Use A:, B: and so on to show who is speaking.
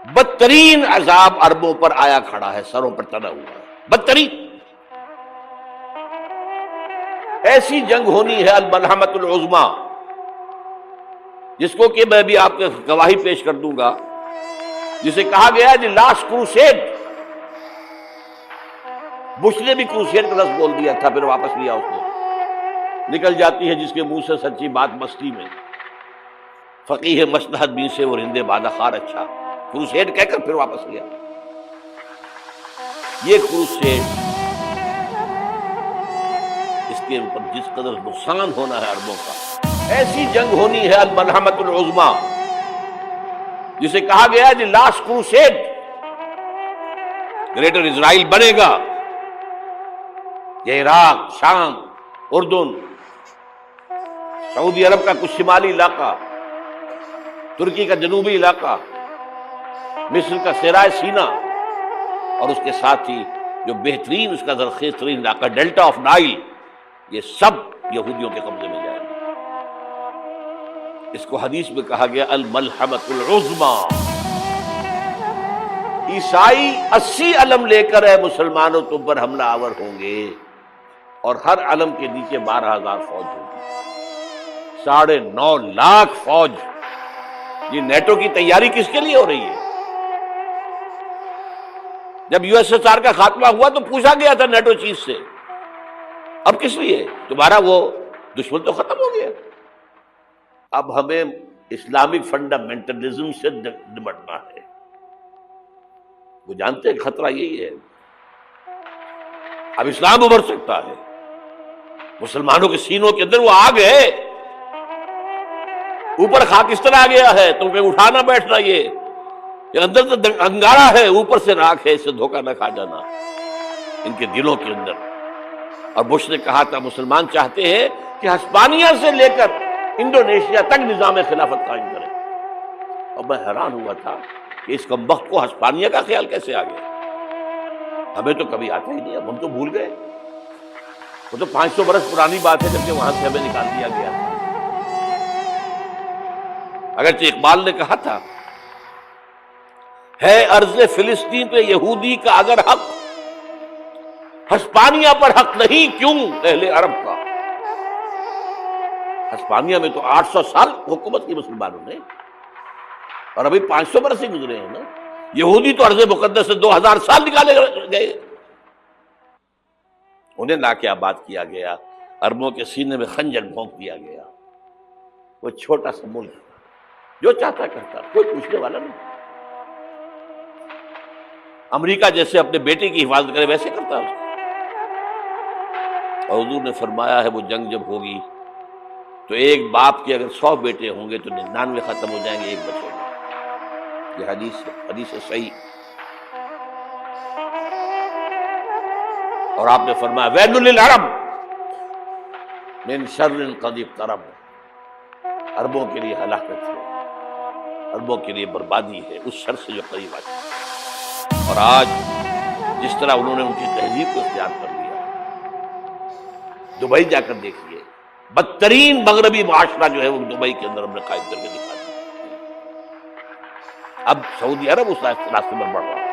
A: بدترین عذاب عربوں پر آیا کھڑا ہے، سروں پر تنا ہوا ہے، بدترین۔ ایسی جنگ ہونی ہے الملحمۃ العظمیٰ، جس کو کہ میں بھی آپ کے گواہی پیش کر دوں گا، جسے کہا گیا ہے لاسٹ کروسیڈ۔ بش نے بھی کروسیڈ کا لفظ بول دیا تھا، پھر واپس لیا اس نے۔ نکل جاتی ہے جس کے منہ سے سچی بات مستی میں، فقیہ مصلحت بھی سے اور ہندے بادہ خار اچھا، کروسیڈ کہہ کر پھر واپس لیا۔ یہ کروسیڈ، اس کے اوپر جس قدر نقصان ہونا ہے عربوں کا، ایسی جنگ ہونی ہے الملحمۃ العظمیٰ، جسے کہا گیا ہے لاسٹ کروسیڈ۔ گریٹر اسرائیل بنے گا، یہ عراق، شام، اردن، سعودی عرب کا کچھ شمالی علاقہ، ترکی کا جنوبی علاقہ، مصر کا صحرائے سینا، اور اس کے ساتھ ہی جو بہترین اس کا زرخیز ترین علاقہ ڈیلٹا آف نائل، یہ سب یہودیوں کے قبضے میں جائے گا۔ اس کو حدیث میں کہا گیا الملحمۃ العظمیٰ۔ عیسائی 80 علم لے کر اے مسلمانوں تم پر حملہ آور ہوں گے، اور ہر علم کے نیچے 12,000 فوج ہوگی، 9.5 لاکھ فوج۔ یہ نیٹو کی تیاری کس کے لیے ہو رہی ہے؟ جب یو ایس ایس آر کا خاتمہ ہوا تو پوچھا گیا تھا نیٹو چیف سے، اب کس لیے؟ تمہارا وہ دشمن تو ختم ہو گیا، اب ہمیں اسلامک فنڈامنٹلزم سے نمٹنا ہے۔ وہ جانتے ہیں خطرہ یہی ہے، اب اسلام ابھر سکتا ہے، مسلمانوں کے سینوں کے اندر وہ آگ ہے، اوپر خاکستر آ گیا ہے تو کہ اٹھانا بیٹھنا، یہ اندر تو انگارہ ہے، اوپر سے راکھ ہے، اس سے دھوکہ نہ کھا جانا ان کے دلوں کے اندر۔ اور بش نے کہا تھا مسلمان چاہتے ہیں کہ ہسپانیہ سے لے کر انڈونیشیا تک نظام خلافت قائم کرے، اور میں حیران ہوا تھا کہ اس کمبخت کو ہسپانیہ کا خیال کیسے آ گیا؟ ہمیں تو کبھی آتا ہی نہیں، اب ہم تو بھول گئے، وہ تو 500 برس پرانی بات ہے جبکہ وہاں سے ہمیں نکال دیا گیا۔ اگرچہ اقبال نے کہا تھا ہے ارض فلسطین پہ یہودی کا اگر حق، ہسپانیہ پر حق نہیں کیوں اہل عرب کا؟ ہسپانیہ میں تو 800 سال حکومت کی مسلمانوں نے، اور ابھی 500 برس ہی گزرے ہیں نا۔ یہودی تو ارض مقدس سے 2000 سال نکالے گئے، انہیں لا کے آباد کیا گیا، عربوں کے سینے میں خنجر بھونک دیا گیا۔ وہ چھوٹا سا ملک جو چاہتا کرتا، کوئی پوچھنے والا نہیں۔ امریکہ جیسے اپنے بیٹے کی حفاظت کرے ویسے کرتا ہے۔ اور حضور نے فرمایا ہے وہ جنگ جب ہوگی تو ایک باپ کے اگر 100 بیٹے ہوں گے تو 99 ختم ہو جائیں گے، ایک بچے گا۔ یہ حدیث صحیح۔ اور آپ نے فرمایا ویل للعرب من شر قد اقترب، عربوں کے لیے ہلاکت ہے، عربوں کے لیے بربادی ہے اس شر سے جو قریب آتی ہے۔ اور آج جس طرح انہوں نے ان کی تہذیب کو اختیار کر لیا، دبئی جا کر دیکھیے، بدترین مغربی معاشرہ جو ہے وہ دبئی کے اندر ہم نے قائم کر کے دکھا دیا۔ اب سعودی عرب اس راستے پر بڑھ رہا ہے۔